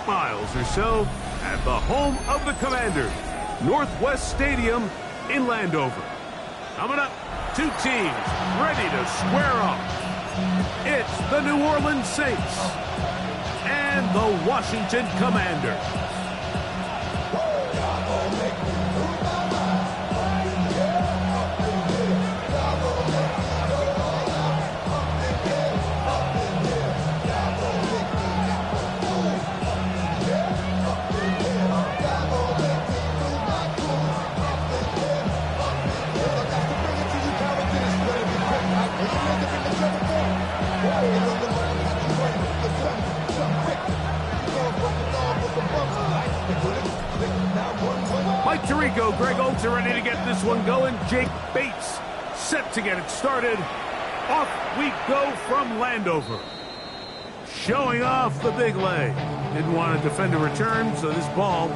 8 miles or so at the home of the Commanders, Northwest Stadium in Landover. Coming up, two teams ready to square off. It's the New Orleans Saints and the Washington Commanders. Mike Tirico, Greg Olsen ready to get this one going. Jake Bates set to get it started. Off we go from Landover. Showing off the big leg. Didn't want to defend a return, so this ball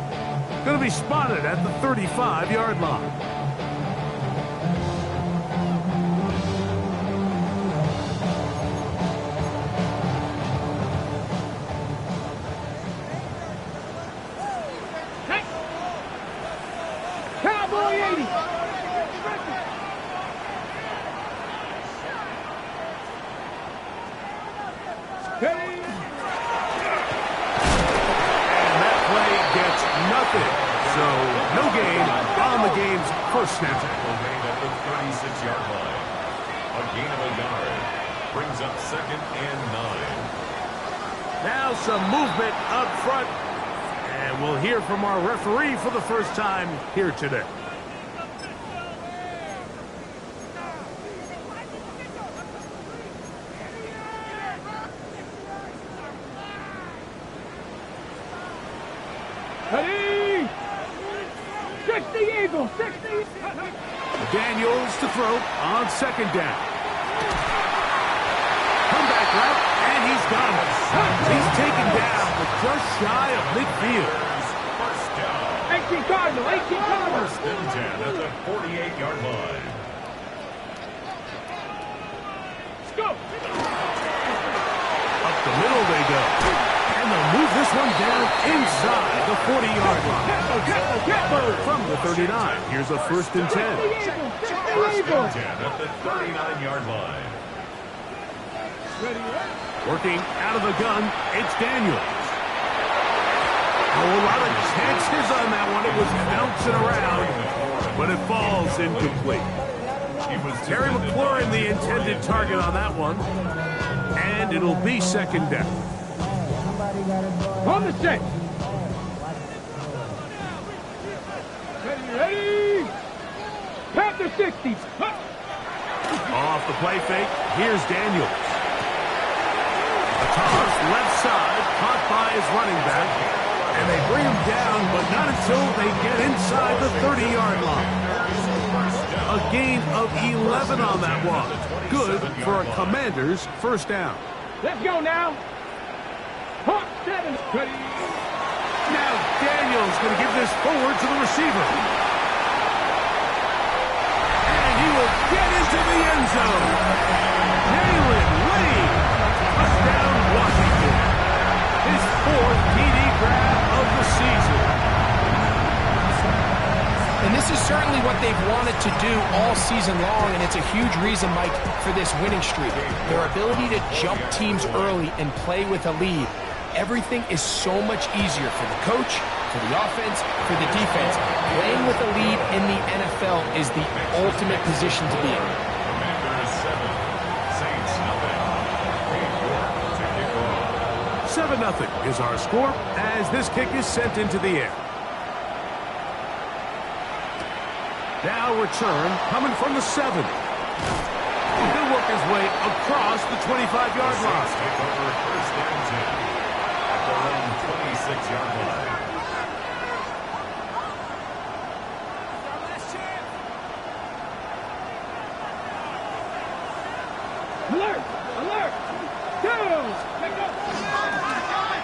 going to be spotted at the 35-yard line. First snap. Tackle made at the 36-yard line. A gain of a yard brings up 2nd and 9. Now some movement up front. And we'll hear from our referee for the first time here today. Ready! 60 Eagles, 60! Daniels to throw on 2nd down. Comeback route, and he's got it. He's taken down, but just shy of midfield. First down. 18 Cardinal, 18 Cardinal. First and 10 at the 48-yard line. Let's go. Up the middle they go. And they'll move this one down inside the 40-yard line. From the 39, here's a 1st and 10. First and 10 at the 39-yard line. Working out of the gun, it's Daniels. Oh, a lot of chances on that one. It was bouncing around, but it falls incomplete. Terry McLaurin, the intended target on that one. And it'll be 2nd down. On the set. Ready? Panther 60. Off the play fake, here's Daniels. A toss left side, caught by his running back. And they bring him down, but not until they get inside the 30-yard line. A gain of 11 on that one. Good for a Commander's first down. Let's go now. Hawk 7. Ready? Now Daniels going to give this forward to the receiver. And he will get into the end zone. Jalen Lee. Touchdown Washington. His 4th TD grab of the season. And this is certainly what they've wanted to do all season long, and it's a huge reason, Mike, for this winning streak. Their ability to jump teams early and play with a lead. Everything is so much easier for the coach, for the offense, for the defense. Playing with a lead in the NFL is the ultimate position to be in. Commanders 7, Saints nothing. 7-0 is our score as this kick is sent into the air. Now return coming from the 7. He'll work his way across the 25-yard line. Take over 1st and 10 at their own 26-yard line. Alert! Alert! Down!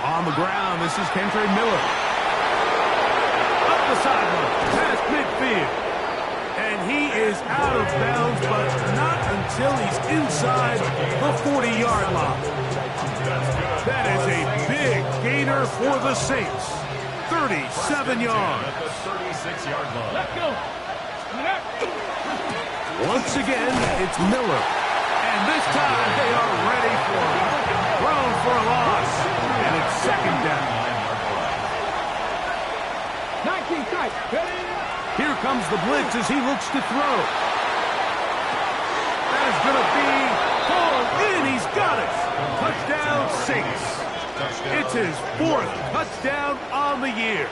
On the ground, this is Kendre Miller. Up the sideline, past midfield. And he is out of bounds, but not until he's inside the 40-yard line. That is a big gainer for the Saints. 37 yards. At the 36-yard line. Let's go. Once again, it's Miller. And this time they are ready for it. Thrown for a loss. And it's second down. 19 strikes. Ready? Here comes the blitz as he looks to throw. That is going to be pulled in. He's got it. Touchdown, Saints. It's his fourth touchdown on the year.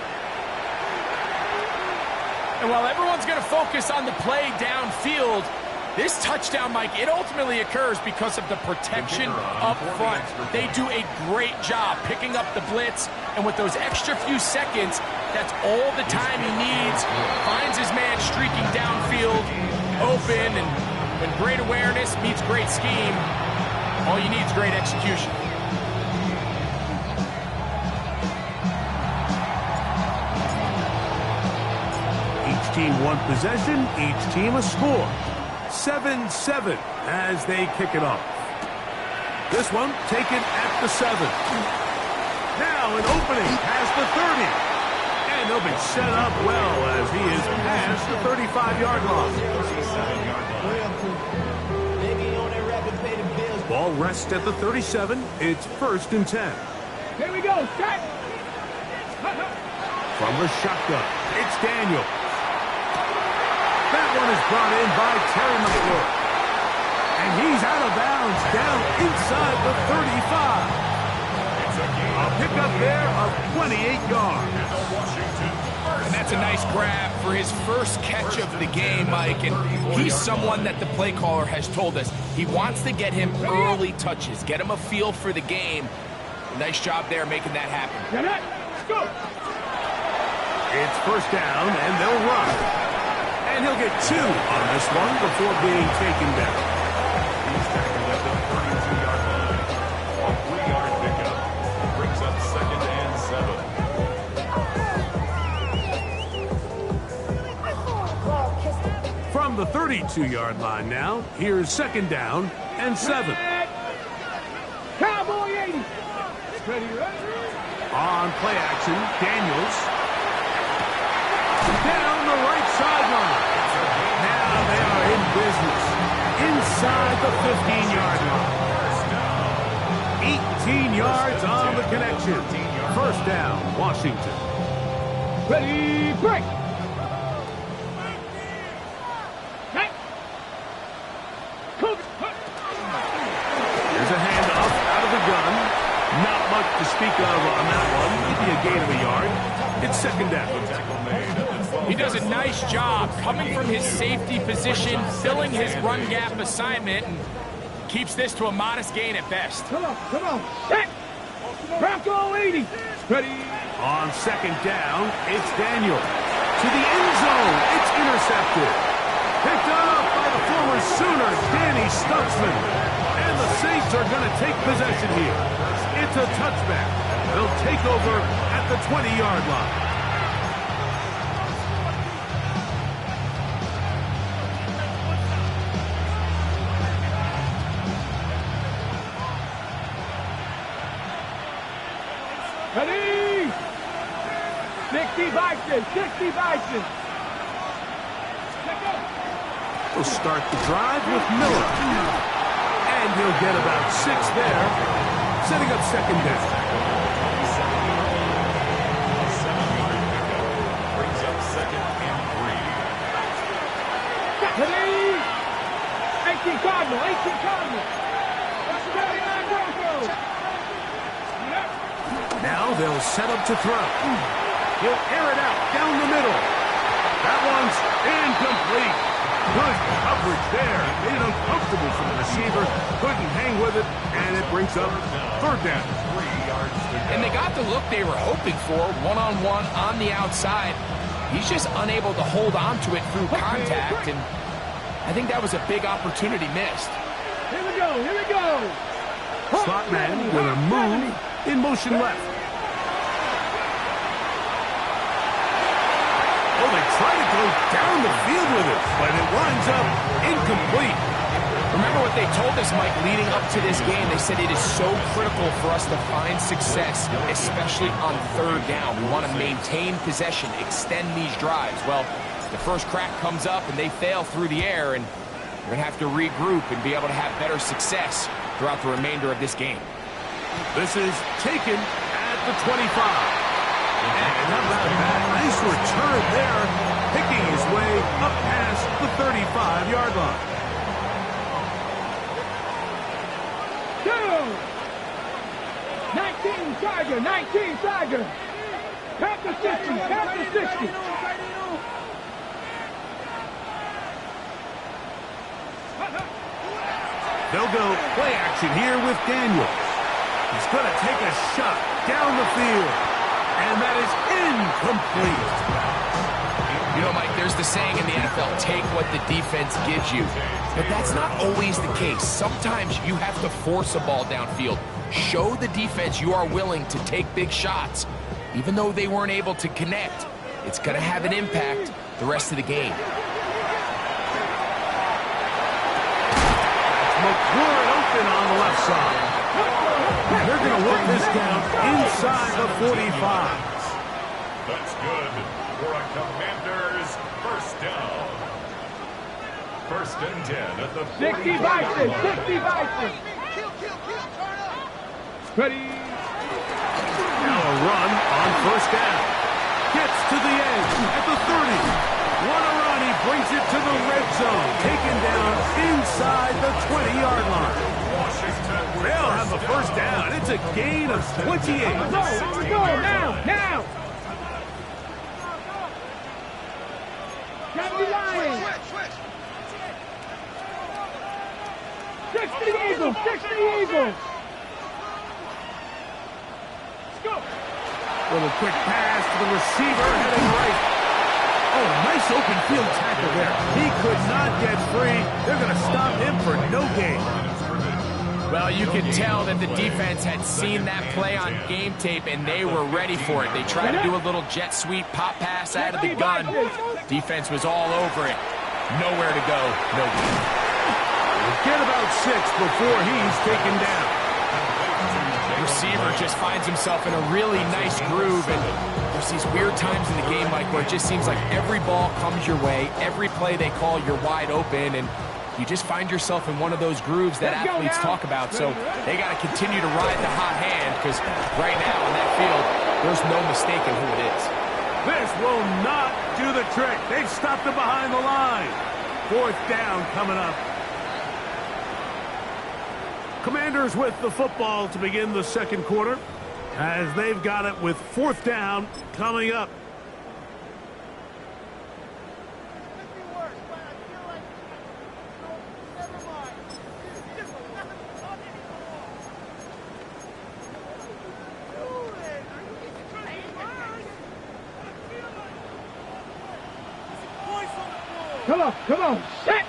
And while everyone's going to focus on the play downfield, this touchdown, Mike, it ultimately occurs because of the protection up front. They do a great job picking up the blitz, and with those extra few seconds, that's all the time he needs. Finds his man streaking downfield, open, and when great awareness meets great scheme, all you need is great execution. Each team one possession, each team a score. 7-7 as they kick it off. This one taken at the 7. Now an opening past the 30. And they'll be set up well as he is past the 35-yard line. Ball rests at the 37. It's 1st and 10. Here we go. Set. From the shotgun, it's Daniel. That one is brought in by Terry McLaurin. And he's out of bounds down inside the 35. A pickup there of 28 yards. And that's a nice grab for his first catch of the game, Mike. And he's someone that the play caller has told us he wants to get him early touches, get him a feel for the game. Nice job there making that happen. Let's go. It's 1st down, and they'll run. And he'll get 2 on this one before being taken down. He's tackled at the 32-yard line. A 3-yard pickup brings up 2nd and 7. From the 32-yard line now, here's 2nd down and 7. Cowboy 80. Ready, ready. On play action, Daniels. Down the right sideline. Now they are in business. Inside the 15-yard line. 18 yards on the connection. 1st down, Washington. Ready, break. Here's a handoff out of the gun. Not much to speak of on that one. Maybe a gain of a yard. It's 2nd down. He does a nice job coming from his safety position, filling his run gap assignment, and keeps this to a modest gain at best. Come on. Set. Bronco 80. Ready. On 2nd down, it's Daniel. To the end zone. It's intercepted. Picked up by the former Sooner, Danny Stutzman. And the Saints are going to take possession here. It's a touchback. They'll take over at the 20-yard line. Ready. 60 Bison. 60 Bison. We'll start the drive with Miller. And he'll get about 6 there, setting up 2nd down. A 7-yard pickup brings up 2nd and 3. Ready. 18 Cardinal. 18 Cardinal. Now they'll set up to throw. He'll air it out down the middle. That one's incomplete. Good coverage there. Made it uncomfortable for the receiver. Couldn't hang with it, and it brings up 3rd down. 3 yards to go. And they got the look they were hoping for, one-on-one on the outside. He's just unable to hold on to it through contact, and I think that was a big opportunity missed. Here we go. Here we go. Slot man with a move in motion left. Oh, they try to go down the field with it, but it winds up incomplete. Remember what they told us, Mike, leading up to this game. They said it is so critical for us to find success, especially on third down. We want to maintain possession, extend these drives. Well, the first crack comes up and they fail through the air, and we're going to have to regroup and be able to have better success throughout the remainder of this game. This is taken at the 25. And how about that? Nice return there, picking his way up past the 35-yard line. 19 Tiger, 19 Tiger. Tap the 60, tap the 60. They'll go play action here with Daniels. He's going to take a shot down the field. And that is incomplete. You know, Mike, there's the saying in the NFL, take what the defense gives you. But that's not always the case. Sometimes you have to force a ball downfield. Show the defense you are willing to take big shots. Even though they weren't able to connect, it's going to have an impact the rest of the game. McLaurin open on the left side. They're going to work this down inside the 45. That's good for a Commanders first down. First and 10 at the 60 Bison, 60 Bison. Ready. Now a run on first down. Gets to the edge at the 30. What a run. He brings it to the red zone. Taken down inside the 20-yard line. They'll have the first down. It's a gain of 28. Go, now. Got the Lions. 60 Eagles, 60 Eagles. Little quick pass to the receiver heading right. Oh, nice open field tackle there. He could not get free. They're going to stop him for no gain. Well, you can tell that the defense had seen that play on game tape, and they were ready for it. They tried to do a little jet sweep pop pass out of the gun. Defense was all over it. Nowhere to go, no gain. Get about 6 before he's taken down. Receiver just finds himself in a really nice groove, and there's these weird times in the game, Mike, where it just seems like every ball comes your way, every play they call, you're wide open, and you just find yourself in one of those grooves that athletes talk about. So they got to continue to ride the hot hand, because right now in that field, there's no mistaking who it is. This will not do the trick. They've stopped him behind the line. Fourth down coming up. Commanders with the football to begin the second quarter, as they've got it with fourth down coming up. Come on, set!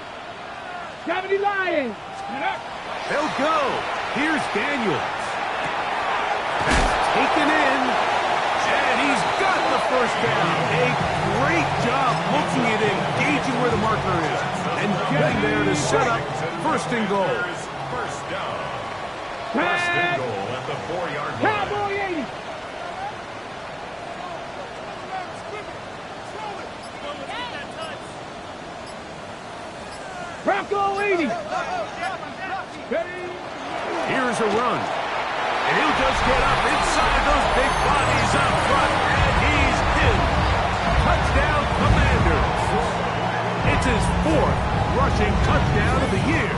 Gravity Lions! They'll go. Here's Daniels. That's taken in, and he's got the first down. A great job looking at it, gauging where the marker is, and getting there to set up first and goal. First down. First and goal at the 4-yard line. Cowboy 80! Bronco 80! Here's a run. And he'll just get up inside those big bodies up front. And he's in. Touchdown, Commanders. It's his 4th rushing touchdown of the year.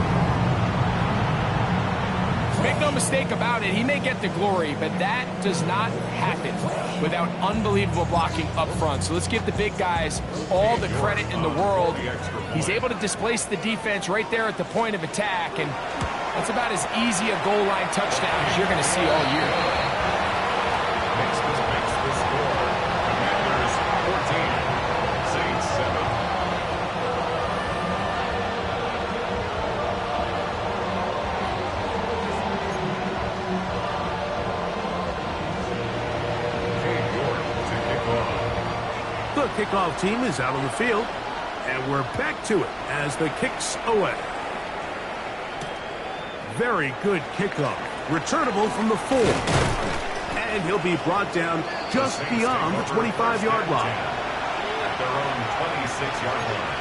Make no mistake about it, he may get the glory, but that does not happen without unbelievable blocking up front. So let's give the big guys all the credit in the world. He's able to displace the defense right there at the point of attack, and that's about as easy a goal line touchdown as you're going to see all year. Makes the score. Commanders 14, Saints 7. The kickoff team is out on the field, and we're back to it as the kick's away. Very good kickoff. Returnable from the 4. And he'll be brought down just beyond the 25-yard line. At their own 26-yard line.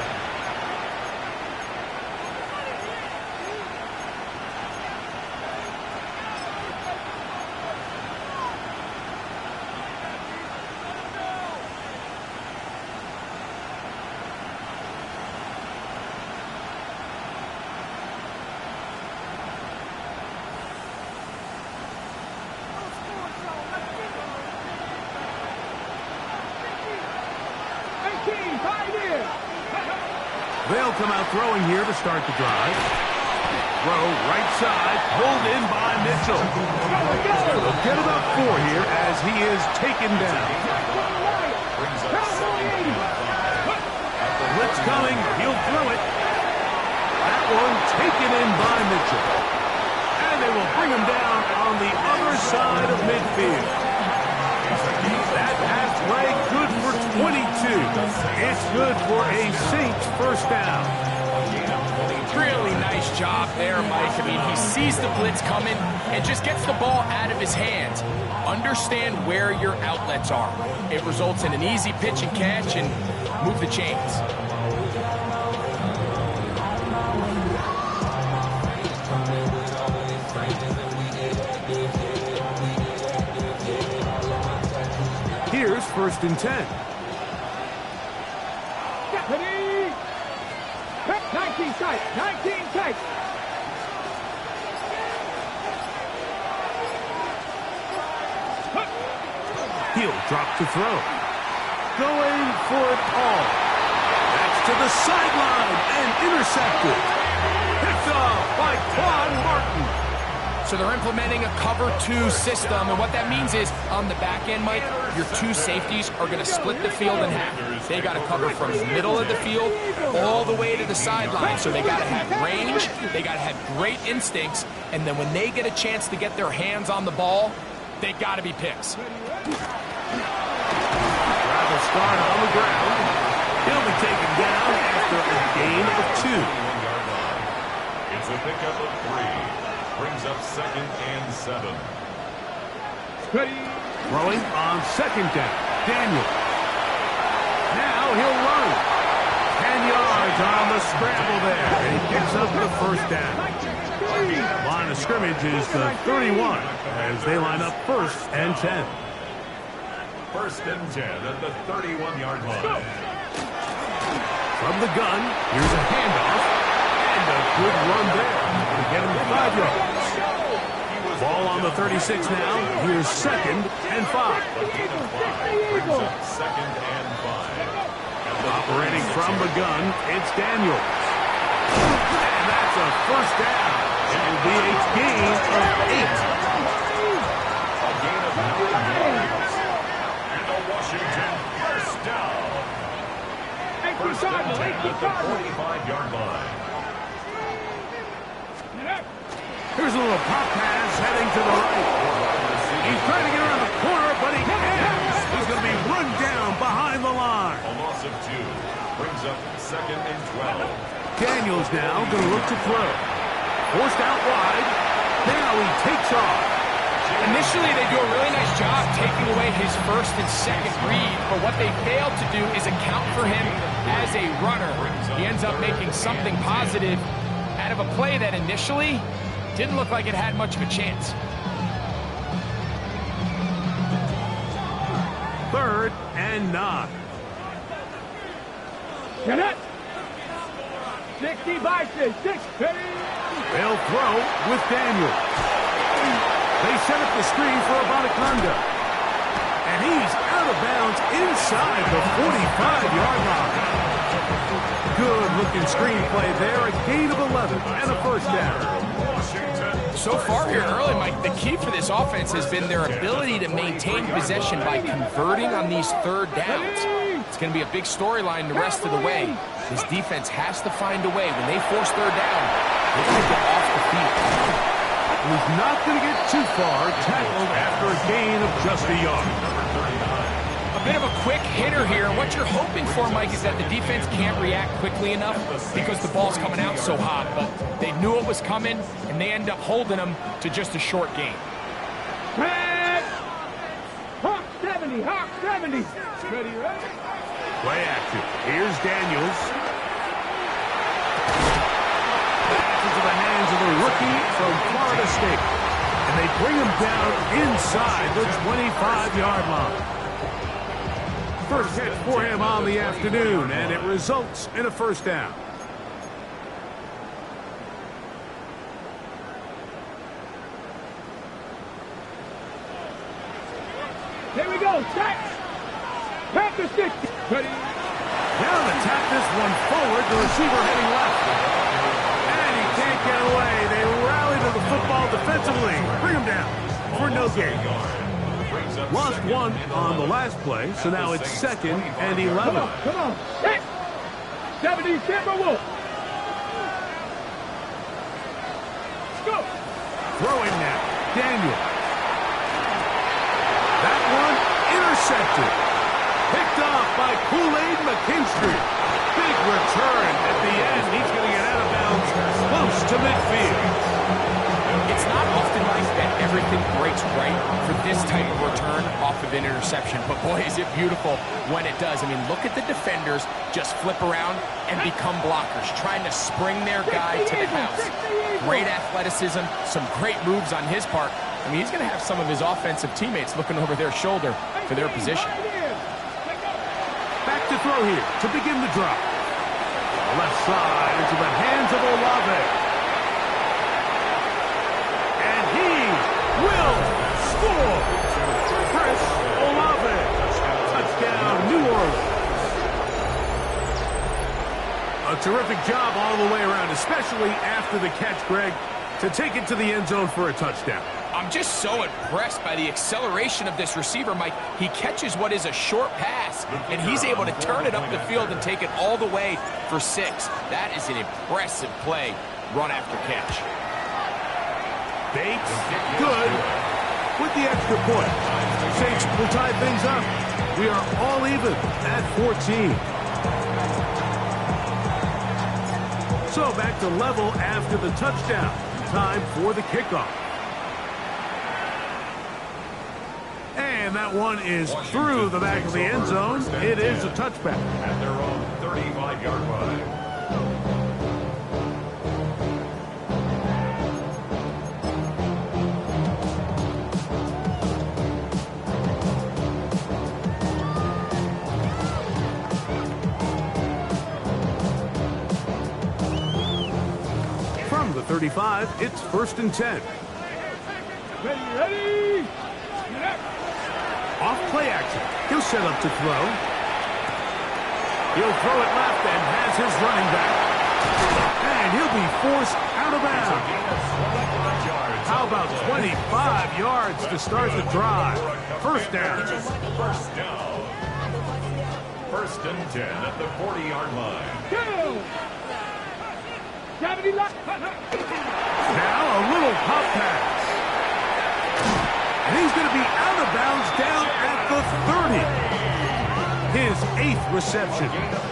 They'll come out throwing here to start the drive. Throw right side, pulled in by Mitchell. They'll get about 4 here as he is taken down. Blitz coming, he'll throw it. That one taken in by Mitchell. And they will bring him down on the other side of midfield. That pass play good for 22. It's good for a Saints first down. Really nice job there, Mike. I mean, he sees the blitz coming and just gets the ball out of his hands. Understand where your outlets are. It results in an easy pitch and catch and move the chains. Here's 1st and 10. 19 tight, 19 tight. He'll drop to throw. Going for it all. That's to the sideline and intercepted. Picked off by Quan Martin. So they're implementing a cover 2 system, and what that means is on the back end, Mike, your 2 safeties are going to split the field in half. They got to cover from the middle of the field all the way to the sideline. So they got to have range, they got to have great instincts, and then when they get a chance to get their hands on the ball, they got to be picks. Travel start on the ground. He'll be taken down after a gain of 2. It's a pickup of 3. Brings up 2nd and 7. Throwing on 2nd down. Daniel. Now he'll run. 10 yards on the scramble there. And he gets up the first down. Line of scrimmage is the 31 as they line up 1st and 10. 1st and 10 at the 31-yard line. From the gun, here's a handoff. And a good run there. To get him 5 yards. Ball on the 36 now. Here's 2nd and 5. Brings up 2nd and 5. Operating from the gun, it's Daniels. And that's a first down. It will be a gain of 8. A gain of 9 yards. And a Washington first down. First and 10 at the 45-yard line. Here's a little pop pass heading to the right. He's trying to get around the corner, but he can't. He's going to be run down behind the line. A loss of 2. Brings up 2nd and 12. Daniels now going to look to throw. Forced out wide. Now he takes off. Initially, they do a really nice job taking away his 1st and 2nd read, but what they failed to do is account for him as a runner. He ends up making something positive out of a play that initially didn't look like it had much of a chance. 3rd and 9. Get it. 60 by 6. They'll throw with Daniels. They set up the screen for Abanikanda. And he's out of bounds inside the 45-yard line. Good-looking screenplay there. A gain of 11 and a first down. So far here early, Mike, the key for this offense has been their ability to maintain possession by converting on these 3rd downs. It's going to be a big storyline the rest of the way. This defense has to find a way. When they force 3rd down, they got to get off the field. He's not going to get too far. Tackled after a gain of just a yard. A bit of a quick hitter here. What you're hoping for, Mike, is that the defense can't react quickly enough because the ball's coming out so hot. But they knew it was coming, and they end up holding them to just a short game. Hawk 70, Hawk 70. Ready, ready? Play action. Here's Daniels. Pass into the hands of the rookie from Florida State. And they bring him down inside the 25-yard line. First hit for him on the afternoon, and it results in a first down. Here we go, set. Panther 60. Ready? Down to tap this one forward, the receiver heading left. And he can't get away. They rally to the football defensively. Bring him down for no gain. Lost one on the last play, so now it's 2nd and 11. Come on. Set. 70 Timberwolves. Go. Throwing now. Daniel. That one intercepted. Picked off by Kool-Aid McKinstry. Big return at the end. He's going to get out of bounds close to midfield. It's not often like that everything breaks right for this type of return off of an interception. But boy, is it beautiful when it does. I mean, look at the defenders just flip around and become blockers, trying to spring their guy to the house. Great athleticism, some great moves on his part. I mean, he's going to have some of his offensive teammates looking over their shoulder for their position. Back to throw here to begin the drop. Left side into the hands of Olave. And he will score. Chris Olave. Touchdown, New Orleans. A terrific job all the way around, especially after the catch, Greg, to take it to the end zone for a touchdown. I'm just so impressed by the acceleration of this receiver, Mike. He catches what is a short pass, and he's able to turn it up the field and take it all the way for 6. That is an impressive play, run after catch. Bates, good, with the extra point. Saints will tie things up. We are all even at 14. So back to level after the touchdown. Time for the kickoff. And that one is through the back of the end zone. It is a touchback. At their own 35-yard line. From the 35, it's 1st and 10. Ready? Off play action. He'll set up to throw. He'll throw it left and has his running back. And he'll be forced out of bounds. How about 25 yards to start the drive? First down. First down. 1st and 10 at the 40-yard line. Go. 70 left. Now a little pop pass. And he's going to be out of bounds down at the 30. His 8th reception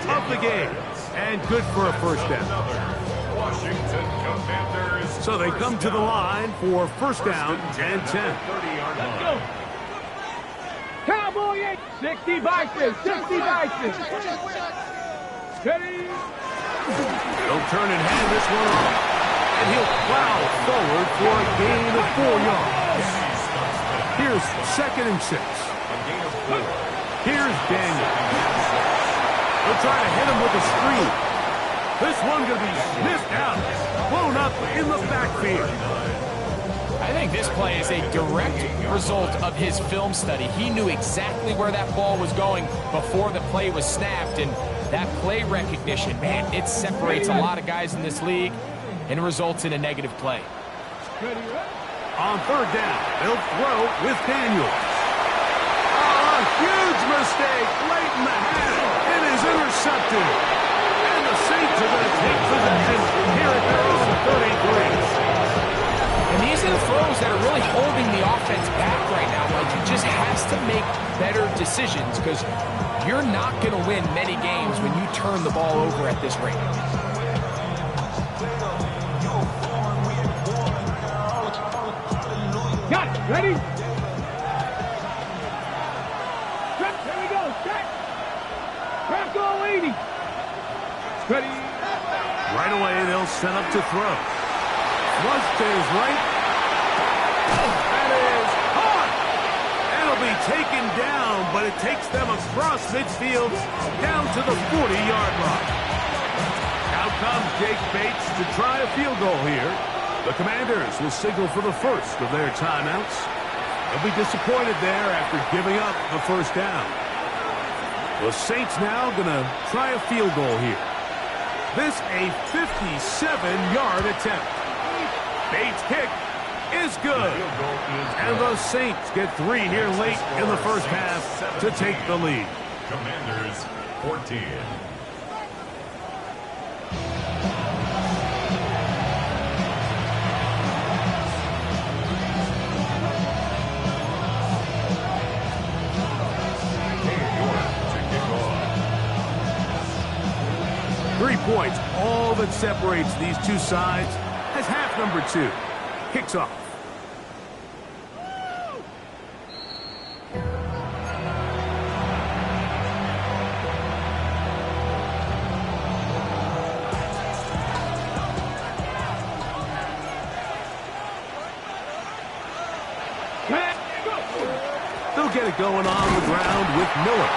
of the game. And good for a first down. Washington Commanders. So they come to the line for first down and 10. 30-yard line. Cowboy 8. 60 Vikings. 60 Vikings. Ready? He'll turn and hand this one off. And he'll plow forward for a gain of 4 yards. Here's 2nd and 6. Here's Daniel. They'll try to hit him with a screen. This one going to be sniffed out, blown up in the backfield. I think this play is a direct result of his film study. He knew exactly where that ball was going before the play was snapped, and that play recognition, man, it separates a lot of guys in this league and results in a negative play. On 3rd down, they'll throw with Daniels. Oh, a huge mistake late in the half. It is intercepted. And the Saints are going to take possession here at their own 33. And these are the throws that are really holding the offense back right now. Like, he just has to make better decisions because you're not going to win many games when you turn the ball over at this rate. Got it. Ready? Set. Here we go. Set. Crack all 80. Ready? Right away, they'll set up to throw. Flush to his right. That is hard. That'll be taken down, but it takes them across midfield down to the 40-yard line. Out comes Jake Bates to try a field goal here. The Commanders will signal for the first of their timeouts. They'll be disappointed there after giving up a first down. The Saints now going to try a field goal here. This a 57-yard attempt. Bates' kick is good. And the Saints get 3 here late in the first half to take the lead. Commanders 14. Points, all that separates these two sides as half number 2 kicks off. They'll get it going on the ground with Miller.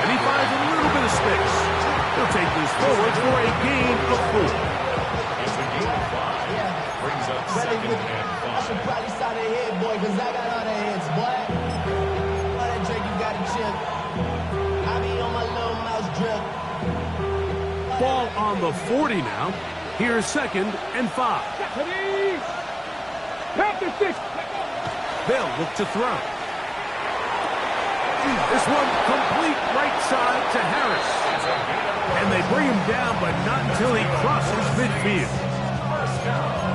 And he finds a little bit of space. He'll take this forward for a gain of 4. It's a gain of 5. Brings up second and 5. I should probably start a head, boy, because I got all the heads, boy. All that Drake, you got a chip. I be on my little mouse drip. Ball on the 40 now. Here's second and 5. Ready? Pass the 6. They'll look to throw. This one complete right side to Harris. And they bring him down, but not until he crosses midfield.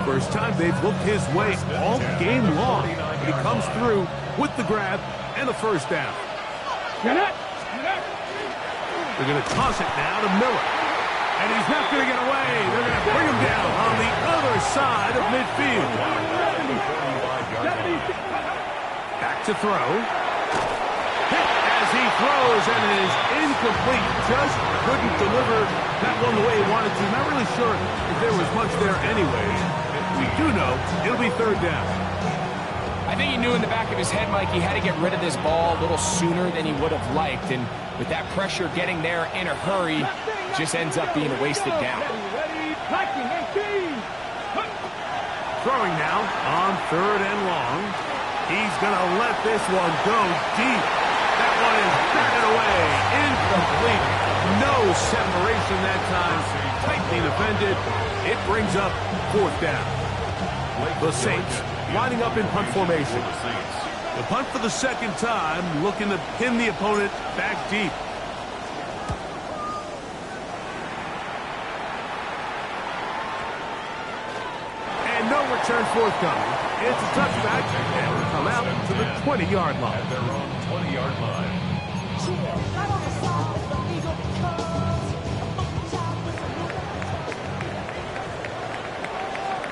First time they've looked his way all game long. He comes through with the grab and a first down. Get up. They're going to toss it now to Miller. And he's not going to get away. They're going to bring him down on the other side of midfield. Back to throw. As he throws, and it is incomplete. Just couldn't deliver that one the way he wanted to. Not really sure if there was much there anyway. We do know it'll be third down. I think he knew in the back of his head, Mike, he had to get rid of this ball a little sooner than he would have liked. And with that pressure getting there in a hurry, just ends up being a wasted down. Throwing now on third and long. He's going to let this one go deep. That one is batted away. Incomplete. No separation that time. Tightly defended. It brings up fourth down. The Saints lining up in punt formation. The punt for the second time, looking to pin the opponent back deep. And no return forthcoming. It's a touchback, and we come out to the 20-yard line. At their own 20-yard line.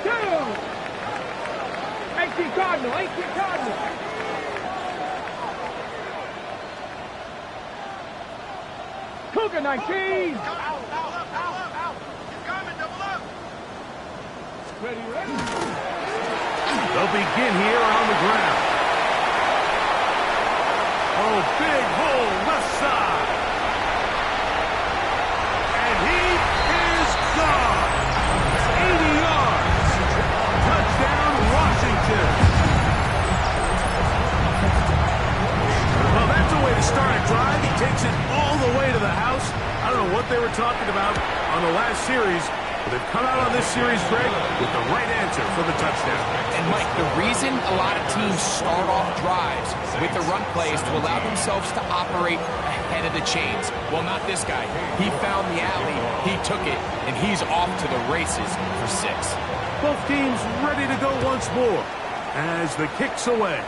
Down. 18 Cardinal. Cougar 19. Ready. They'll begin here on the ground. Oh, big hole left side. And he is gone. 80 yards. Touchdown, Washington. Well, that's a way to start a drive. He takes it all the way to the house. I don't know what they were talking about on the last series, but they've come out on this series, Greg, with the right answer for the touchdown. And, Mike, the reason a lot of teams start off drives with the run play is to allow themselves to operate ahead of the chains. Well, not this guy. He found the alley, he took it, and he's off to the races for 6. Both teams ready to go once more as the kick's away.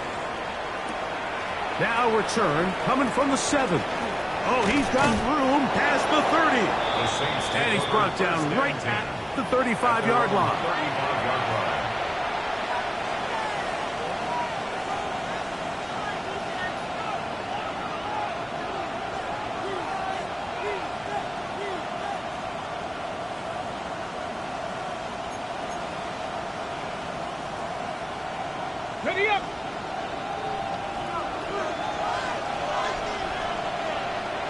Now return coming from the 7. Oh, he's got room past the 30. And he's brought down right at the 35-yard line. Ready up.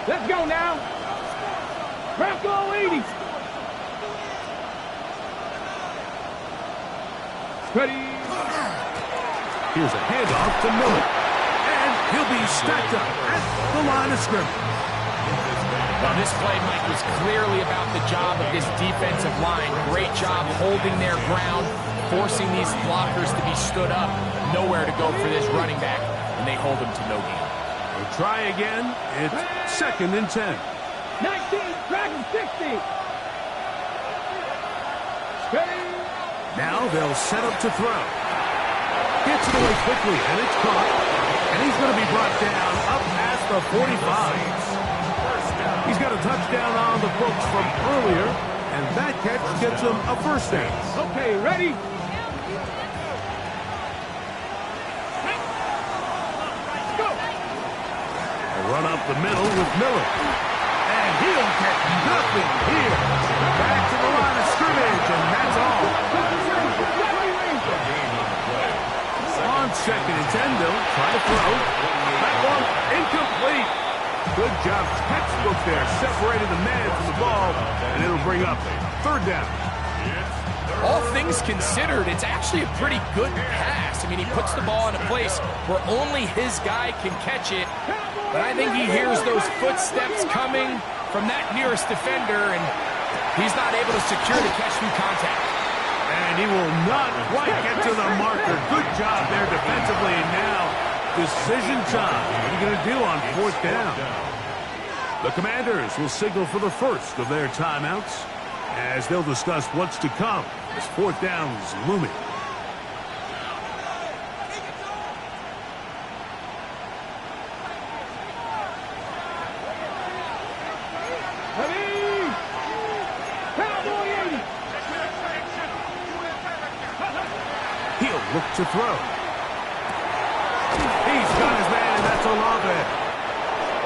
Let's go now. Bronco 80. Ready. Here's a handoff to Miller. And he'll be stacked up at the line of scrimmage. Well, this play, Mike, was clearly about the job of this defensive line. Great job holding their ground, forcing these blockers to be stood up. Nowhere to go for this running back, and they hold him to no gain. We'll try again. It's 2nd and 10. 19, Dragon 60. Steady. Now they'll set up to throw. Gets it away quickly, and it's caught. And he's going to be brought down up past the 45. He's got a touchdown on the books from earlier, and that catch gets him a first down. Okay, ready? Go. A run up the middle with Miller. And he'll catch nothing here. Back to the line of scrimmage, and that's all. On 2nd and 10, they'll try to throw. That one incomplete. Good job, textbook there, separated the man from the ball, and it'll bring up 3rd down. All things considered, it's actually a pretty good pass. I mean, he puts the ball in a place where only his guy can catch it, but I think he hears those footsteps coming from that nearest defender, and he's not able to secure the catch through contact. And he will not quite get to the marker. Good job there defensively, and now decision time. What are you going to do on 4th down? The Commanders will signal for the first of their timeouts as they'll discuss what's to come as 4th down is looming. Ready. Cowboy 80. He'll look to throw. He's got his man, that's Olave.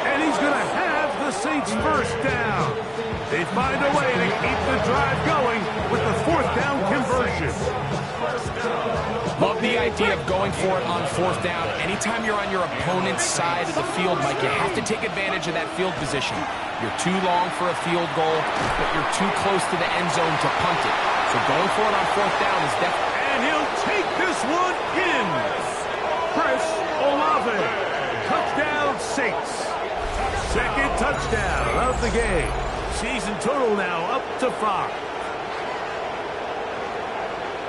And he's going to have the Saints first down. They find a way to keep the drive going with the 4th down conversion. Love the idea of going for it on 4th down. Anytime you're on your opponent's side of the field, Mike, you have to take advantage of that field position. You're too long for a field goal, but you're too close to the end zone to punt it. So going for it on 4th down is definitely... And he'll take this one in. Chris Olave. Touchdown Saints. 2nd touchdown of the game. Season total now up to 5.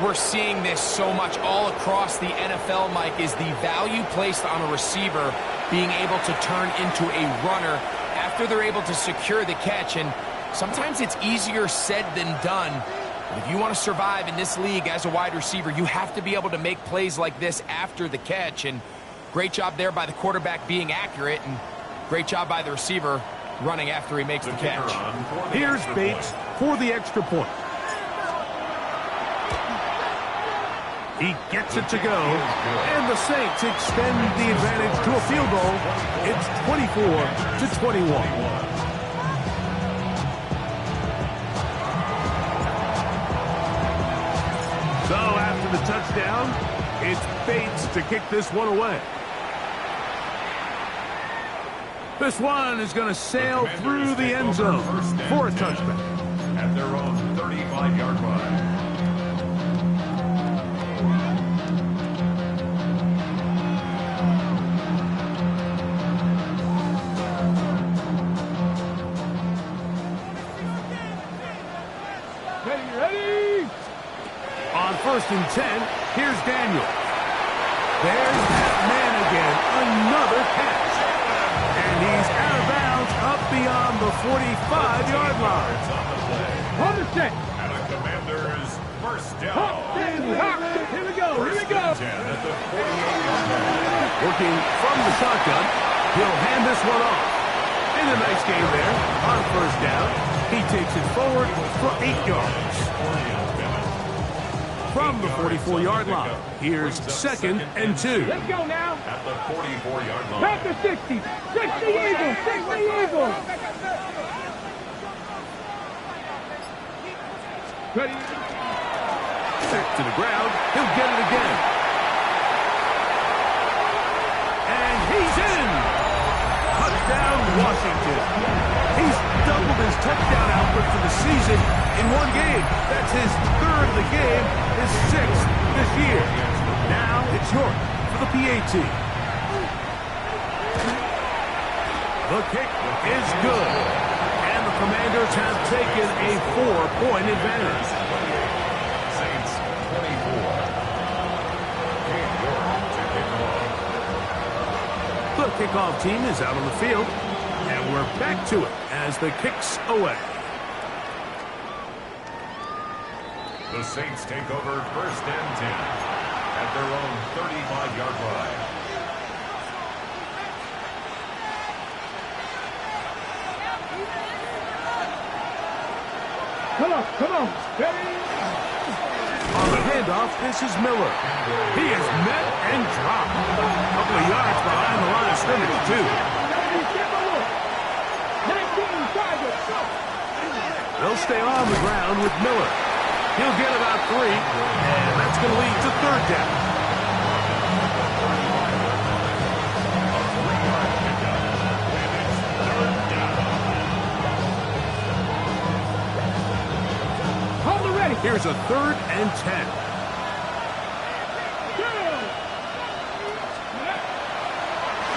We're seeing this so much all across the NFL, Mike, is the value placed on a receiver being able to turn into a runner after they're able to secure the catch. And sometimes it's easier said than done. But if you want to survive in this league as a wide receiver, you have to be able to make plays like this after the catch. And great job there by the quarterback being accurate, and great job by the receiver running after he makes the catch. Here's Bates for the extra point. He gets it to go, and the Saints extend the advantage to a field goal. It's 24-21. So after the touchdown, it's Bates to kick this one away. This one is going to sail through the end zone for a touchback. At their own 35-yard line. Ready. On 1st and 10, here's Daniel. There's that man again, another catch. And he's out of bounds up beyond the 45-yard line. Hold the set. And a Commanders first down. Here we go. Here we go. 10 at the 48-yard line. Working from the shotgun, he'll hand this one off. In a nice game there on first down. He takes it forward for 8 yards. From the 44-yard line, here's 2nd and 2. Let's go now. At the 44-yard line. Back to 60. 60 Eagles. 60 Eagles. Ready. Back to the ground. He'll get it again. And he's in. Touchdown, Washington. He's doubled his touchdown output for the season in one game. That's his 3rd of the game, his 6th this year. Now it's York for the PAT. The kick is good. And the Commanders have taken a 4-point advantage. Saints 24. Cam York to kick off. The kickoff team is out on the field, and we're back to it as the kick's away. The Saints take over 1st and 10 at their own 35-yard line. Come on. Ready. On the handoff, this is Miller. He is met and dropped. A couple of yards behind the line of scrimmage, too. 19 targets. They'll stay on the ground with Miller. He'll get about 3, and that's going to lead to 3rd down. Here's a 3rd and 10.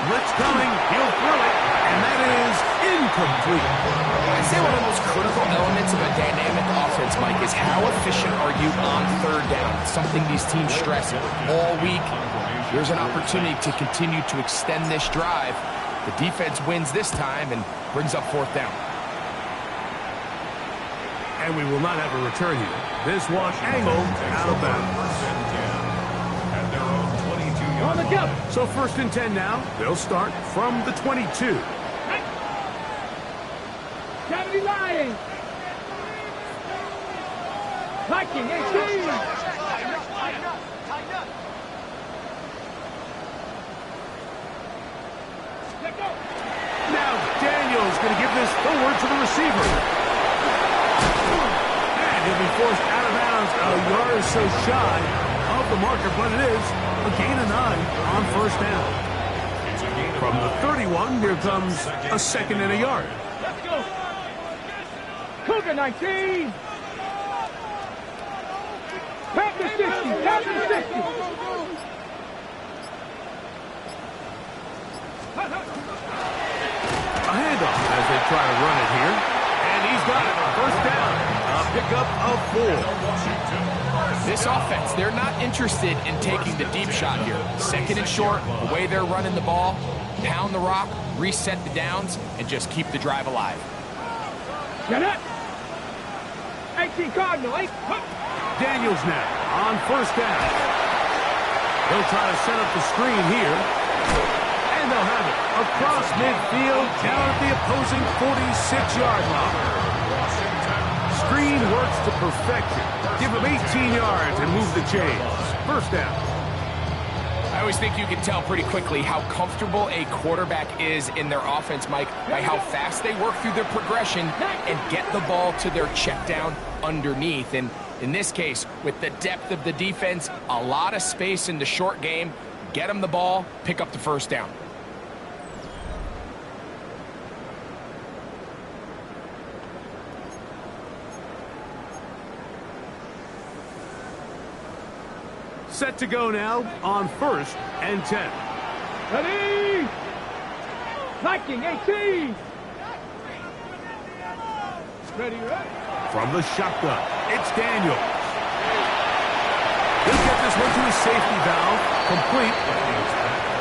Blitz coming. He'll throw it, and that is incomplete. I'd say one of the most critical elements of a dynamic offense, Mike, is how efficient are you on 3rd down? It's something these teams stress all week. Here's an opportunity to continue to extend this drive. The defense wins this time and brings up 4th down. And we will not have a return here. This one angled out of bounds. At their own 22-yard On the go. So 1st and 10 now. They'll start from the 22. Kennedy Lions. Viking 18. Now Daniels going to give this forward to the receiver. He'll be forced out of bounds a yard or so shy of the marker, but it is a gain of 9 on 1st down. From the 31, here comes a 2nd and a yard. Let's go. Cougar 19. Panther 60. Panther 60. A handoff as they try to run it here. And he's got it. 1st down. A pickup of 4. This offense, they're not interested in taking the deep shot here. 2nd and short, the way they're running the ball, pound the rock, reset the downs, and just keep the drive alive. Get it. 18 Cardinal. 8. Daniels now on 1st down. They'll try to set up the screen here. And they'll have it across midfield down at the opposing 46-yard line. Screen works to perfection. Give him 18 yards and move the chains. 1st down. I always think you can tell pretty quickly how comfortable a quarterback is in their offense, Mike, by how fast they work through their progression and get the ball to their check down underneath. And in this case, with the depth of the defense, a lot of space in the short game, get them the ball, pick up the 1st down. Set to go now on 1st and 10. Ready. Viking 18. Ready. From the shotgun, it's Daniels. He'll get this one to his safety valve, complete.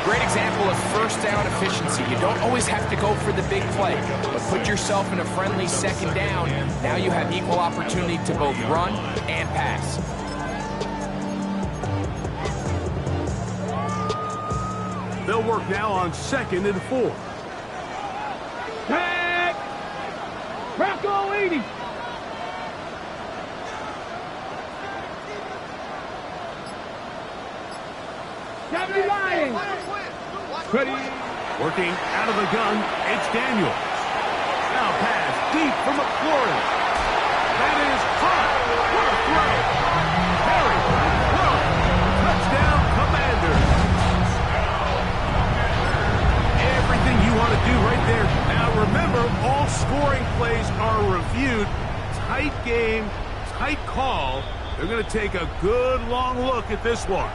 Great example of 1st down efficiency. You don't always have to go for the big play, but put yourself in a friendly 2nd down. Now you have equal opportunity to both run and pass. They'll work now on 2nd and 4. Tag! Bronco 80! Tabby Lions! Ready? Working out of the gun, it's Daniels. Now pass deep for McLaurin. That is hot. What a throw. Harry, throw. Touchdown, Commanders. Everything you want to do right there. Now remember, all scoring plays are reviewed. Tight game, tight call. They're going to take a good long look at this one.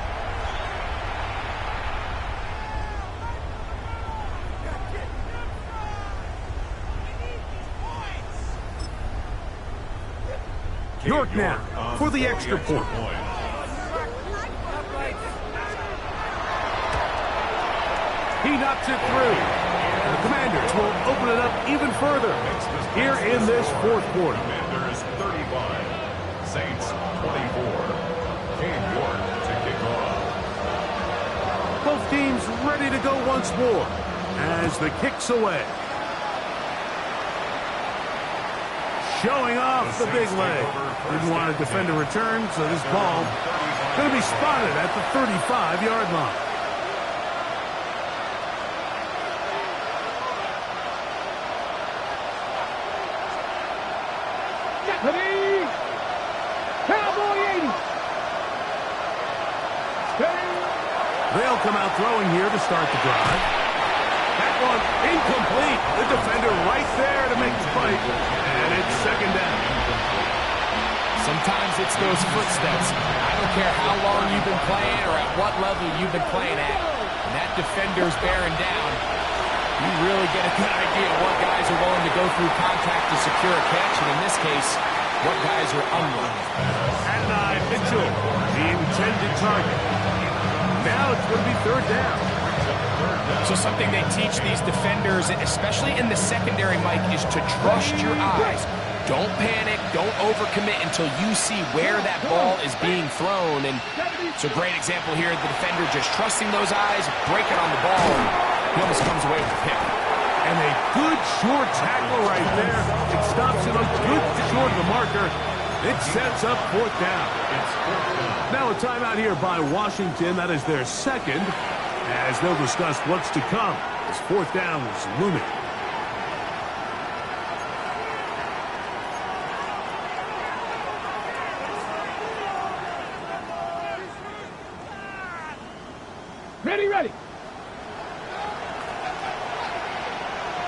York now for the extra point. He knocks it through. And the Commanders will open it up even further here in this fourth quarter. Commanders 35, Saints 24. Cam York to kick off. Both teams ready to go once more as the kick's away. Showing off the big leg. Didn't want to defend a return, so this ball going to be spotted at the 35-yard line. Ready? Cowboy 80! Steady! They'll come out throwing here to start the drive. That one incomplete. The defender right there to make the fight. And it's 2nd down. Sometimes it's those footsteps. I don't care how long you've been playing or at what level you've been playing at. When that defender's bearing down, you really get a good idea of what guys are willing to go through contact to secure a catch, and in this case, what guys are unwilling. Adonai Mitchell, the intended target. Now it's going to be 3rd down. So something they teach these defenders, especially in the secondary, Mike, is to trust your eyes. Don't panic. Don't overcommit until you see where that ball is being thrown. And it's a great example here. The defender just trusting those eyes, breaking on the ball, and he almost comes away with a pick. And a good short tackle right there. It stops him a good short of the marker. It sets up 4th down. Now a timeout here by Washington. That is their 2nd, as they'll discuss what's to come as 4th down is looming. Ready, ready!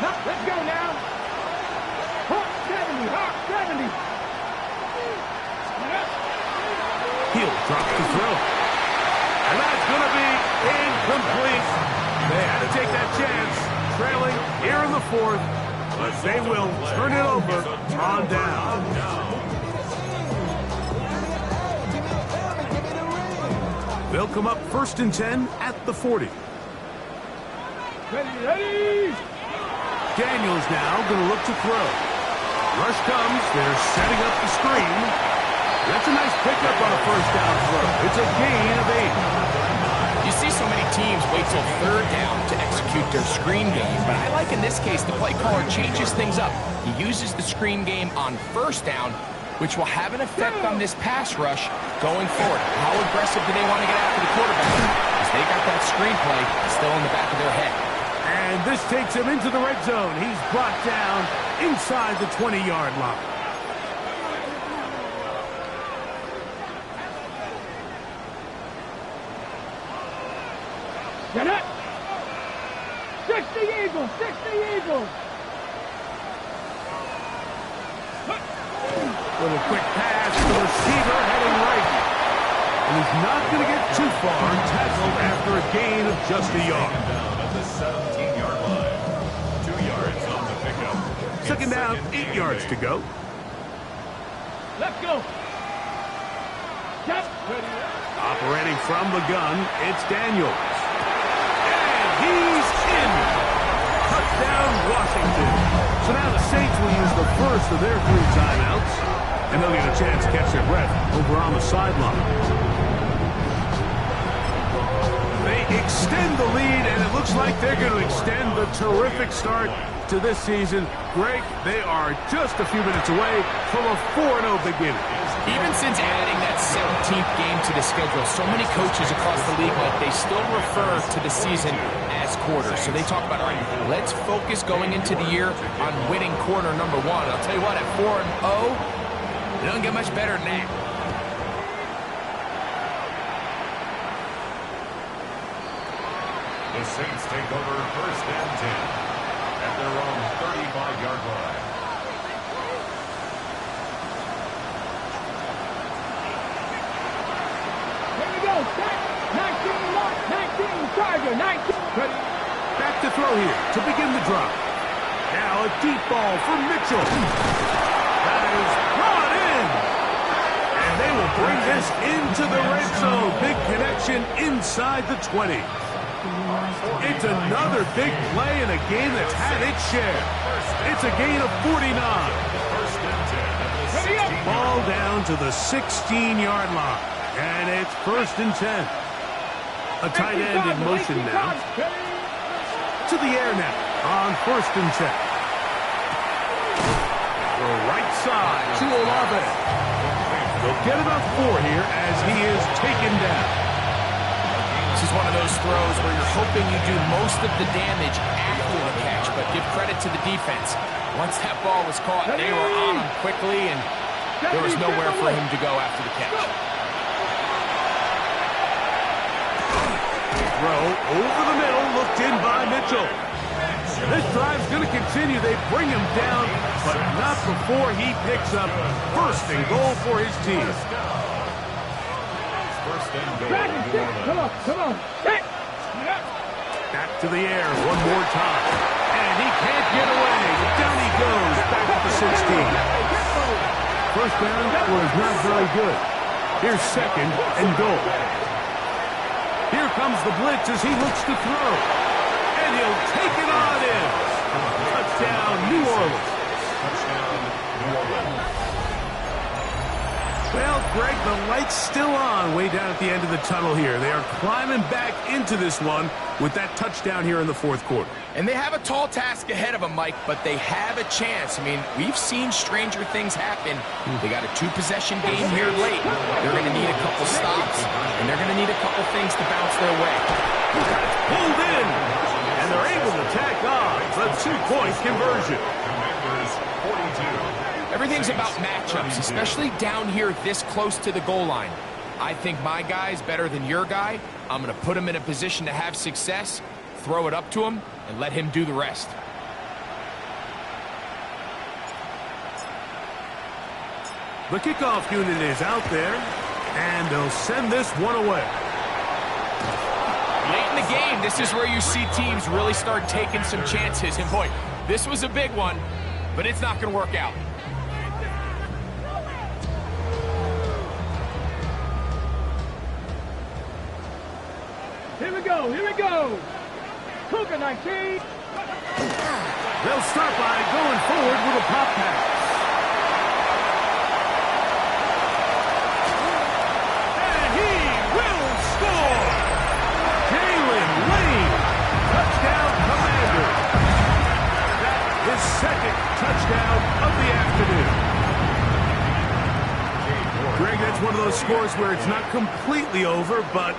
Let's go now! Hawk 70, Hawk 70! He'll drop the throw. And that's going to be incomplete. They had to take that chance, trailing here in the 4th, but they will turn it over on down. They'll come up 1st and 10 at the 40. Ready, ready! Daniels now going to look to throw. Rush comes. They're setting up the screen. That's a nice pickup on a 1st down throw. It's a gain of 8. You see so many teams wait till 3rd down to execute their screen game, but I like in this case the play caller changes things up. He uses the screen game on 1st down, which will have an effect on this pass rush going forward. How aggressive do they want to get after the quarterback? Because they got that screenplay still in the back of their head. And this takes him into the red zone. He's brought down inside the 20-yard line. Get it! 60 Eagles! 60 Eagles! Little quick pass to the receiver heading right. And he's not going to get too far, tackled after a gain of just a yard. Down at the 17-yard line. 2 yards on the pickup. 2nd down, 8 yards to go. Let's go! Yep. Operating from the gun, it's Daniels. And he's in. Touchdown, Washington. So now the Saints will use the first of their 3 timeouts, and they'll get a chance to catch their breath over on the sideline. They extend the lead, and it looks like they're going to extend the terrific start to this season. Greg, they are just a few minutes away from a 4-0 beginning. Even since adding that 17th game to the schedule, so many coaches across the league, like, they still refer to the season as quarters. So they talk about, all right, let's focus going into the year on winning quarter number 1. I'll tell you what, at 4-0, it doesn't get much better than that. The Saints take over 1st and 10 at their own 35-yard line. Here we go. 19 mark. 19 Charger. 19. Ready? Back to throw here to begin the drive. Now a deep ball for Mitchell. That is brought in. And they will bring this into the red zone. Big connection inside the 20. It's another big play in a game that's had its share. It's a gain of 49. 1st and 10 at the 16. Ball down to the 16-yard line. And it's 1st and 10. A tight end in motion now. To the air now on 1st and 10. The right side to Olave. They'll get about 4 here as he is taken down. This is one of those throws where you're hoping you do most of the damage after the catch, but give credit to the defense. Once that ball was caught, they were on him quickly, and there was nowhere for him to go after the catch. Throw over the middle, looked in by Mitchell. This drive's going to continue. They bring him down, but not before he picks up 1st and goal for his team. 1st and goal. Come on. Come on. Back to the air one more time. And he can't get away. Down he goes, back at the 16. First down was not very good. Here's 2nd and goal. Here comes the blitz as he looks to throw. And he'll take it on in. Touchdown, New Orleans. Touchdown, New Orleans. Well, Greg, the light's still on way down at the end of the tunnel here. They are climbing back into this one with that touchdown here in the 4th quarter. And they have a tall task ahead of them, Mike, but they have a chance. I mean, we've seen stranger things happen. They got a 2-possession game here late. They're going to need a couple stops, and they're going to need a couple things to bounce their way. Pulled in, and they're able to tack on the 2-point conversion. Commanders 42. Everything's about matchups, especially down here this close to the goal line. I think my guy's better than your guy. I'm going to put him in a position to have success, throw it up to him, and let him do the rest. The kickoff unit is out there, and they'll send this one away. Late in the game, this is where you see teams really start taking some chances. And boy, this was a big one, but it's not going to work out. Here we go. Here we go. Cougar 19. They'll start by going forward with a pop pass. And he will score! Jalen Lane, touchdown Commander. That is 2nd touchdown of the afternoon. Greg, that's one of those scores where it's not completely over, but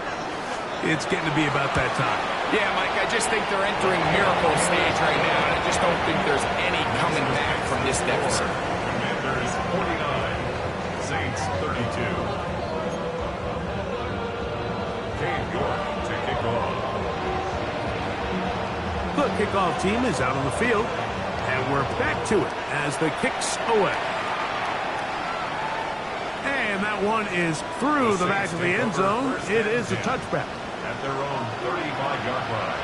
it's getting to be about that time. Yeah, Mike, I just think they're entering miracle stage right now, and I just don't think there's any coming back from this deficit. Commanders 49, Saints 32. Cade York to kick off. The kickoff team is out on the field, and we're back to it as the kick's away. And that one is through the back of the end zone. It is a touchback. At their own 35-yard line.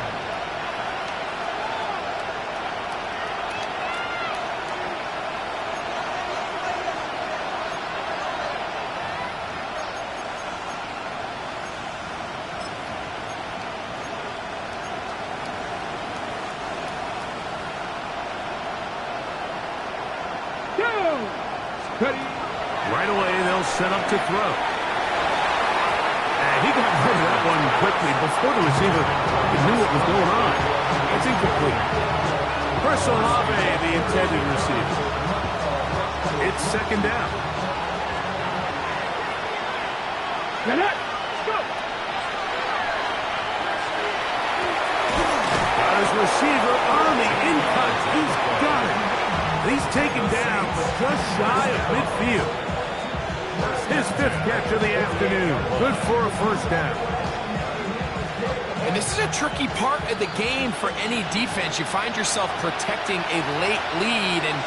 Ready. Right away, they'll set up to throw. And He got rid of that one quickly before the receiver knew what was going on. It's incomplete. Chris Olave, the intended receiver. It's second down. Get up. Go. Got his receiver on the in-cut. He's got it. He's taken down, but just shy of midfield. His fifth catch of the afternoon. Good for a first down. And this is a tricky part of the game for any defense. You find yourself protecting a late lead, and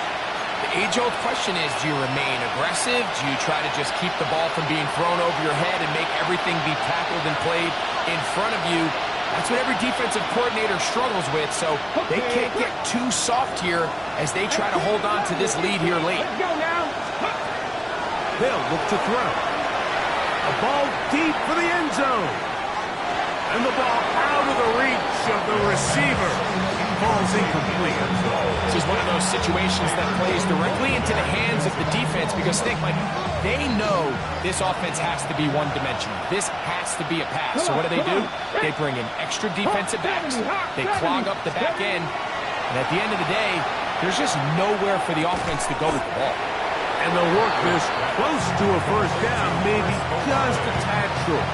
the age-old question is, do you remain aggressive? Do you try to just keep the ball from being thrown over your head and make everything be tackled and played in front of you? That's what every defensive coordinator struggles with, so they can't get too soft here as they try to hold on to this lead here late. Let's go now. They'll look to throw. A ball deep for the end zone. And the ball out of the reach of the receiver. Ball's incomplete. This is one of those situations that plays directly into the hands of the defense because they know this offense has to be one-dimensional. This has to be a pass. So what do? They bring in extra defensive backs. They clog up the back end. And at the end of the day, there's just nowhere for the offense to go with the ball. And they'll work this close to a first down, maybe just a tad short.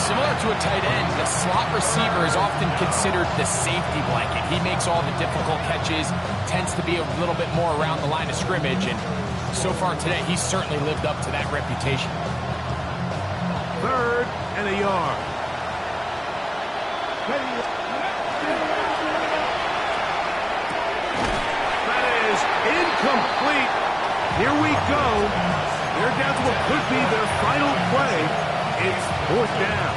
Similar to a tight end, the slot receiver is often considered the safety blanket. He makes all the difficult catches, tends to be a little bit more around the line of scrimmage, and so far today, he's certainly lived up to that reputation. Third and a yard. That is incomplete. Here we go. They're down to what could be their final play. It's fourth down.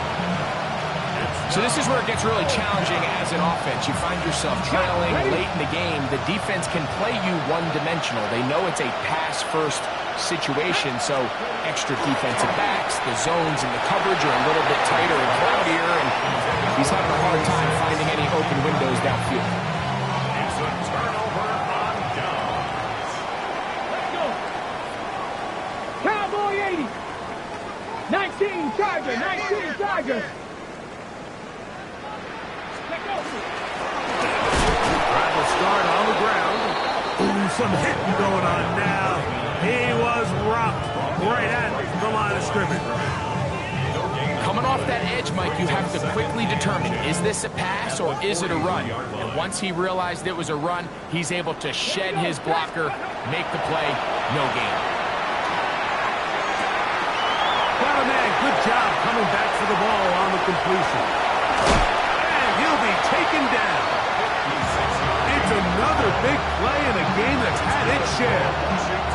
So this is where it gets really challenging as an offense. You find yourself trailing late in the game. The defense can play you one-dimensional. They know it's a pass-first situation, so extra defensive backs, the zones and the coverage are a little bit tighter and cloudier, and he's having a hard time finding any open windows downfield. It's a turnover on downs. Let's go. Cowboy 80. 19 Charger. 19 Charger. Trying to start on the ground. Ooh, some hitting going on now. He was rocked right at the line of scrimmage. Coming off that edge, Mike, you have to quickly determine, is this a pass or is it a run? And once he realized it was a run, he's able to shed his blocker, make the play, no gain. Got a man, good job coming back for the ball on the completion. And he'll be taken down. It's another big play in a game that's had its share.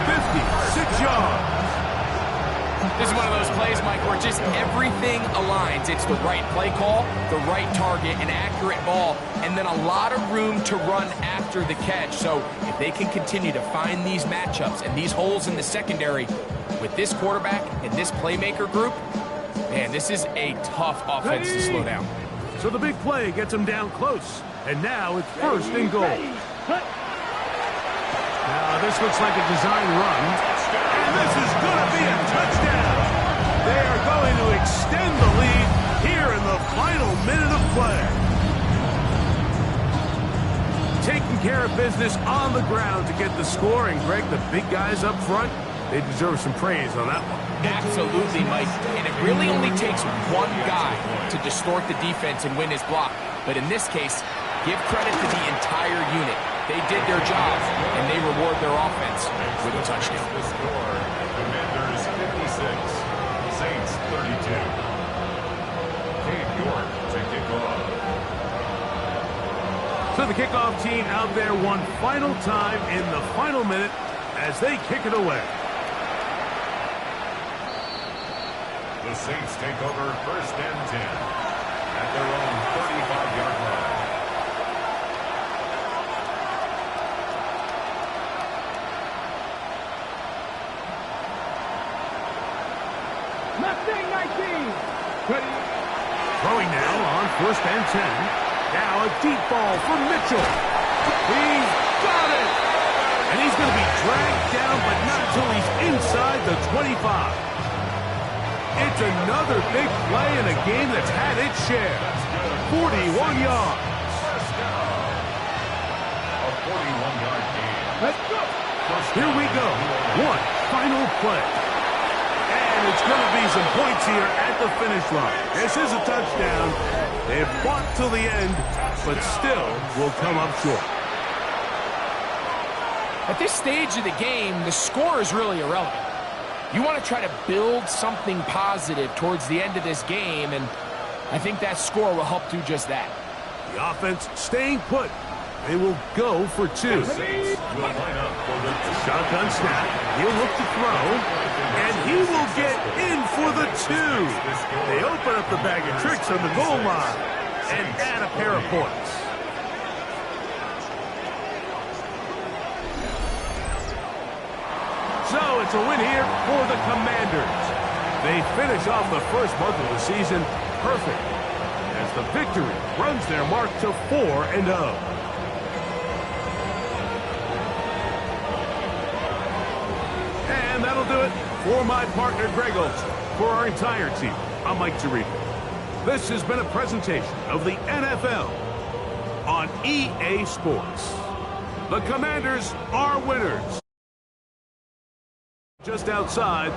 56 yards. This is one of those plays, Mike, where just everything aligns. It's the right play call, the right target, an accurate ball, and then a lot of room to run after the catch. So if they can continue to find these matchups and these holes in the secondary with this quarterback and this playmaker group, man, this is a tough offense to slow down. So the big play gets him down close. And now it's first and goal. Now this looks like a design run. And this is going to be a touchdown. They are going to extend the lead here in the final minute of play. Taking care of business on the ground to get the score. And Greg, the big guys up front, they deserve some praise on that one. Absolutely, Mike. And it really only takes one guy to distort the defense and win his block. But in this case, give credit to the entire unit. They did their job, and they reward their offense with a touchdown. The score, Commanders 56, Saints 32. Cade York to kick off. So the kickoff team out there one final time in the final minute as they kick it away. The Saints take over first and 10 at their own 35-yard line. Mustang 19. Ready. Throwing now on first and 10. Now a deep ball from Mitchell. He's got it! And he's going to be dragged down, but not until he's inside the 25. It's another big play in a game that's had its share. 41 yards. A 41-yard gain. Let's go. Here we go. One final play. And it's going to be some points here at the finish line. This is a touchdown. They've fought till the end, but still will come up short. At this stage of the game, the score is really irrelevant. You want to try to build something positive towards the end of this game, and I think that score will help do just that. The offense staying put. They will go for two. Will line up for the Shotgun snap. He'll look to throw. And he will get in for the two. They open up the bag of tricks on the goal line and add a pair of points. So it's a win here for the Commanders. They finish off the first month of the season perfect as the victory runs their mark to 4-0. And that'll do it for my partner, Greg Olson. For our entire team, I'm Mike Tirico. This has been a presentation of the NFL on EA Sports. The Commanders are winners. Just outside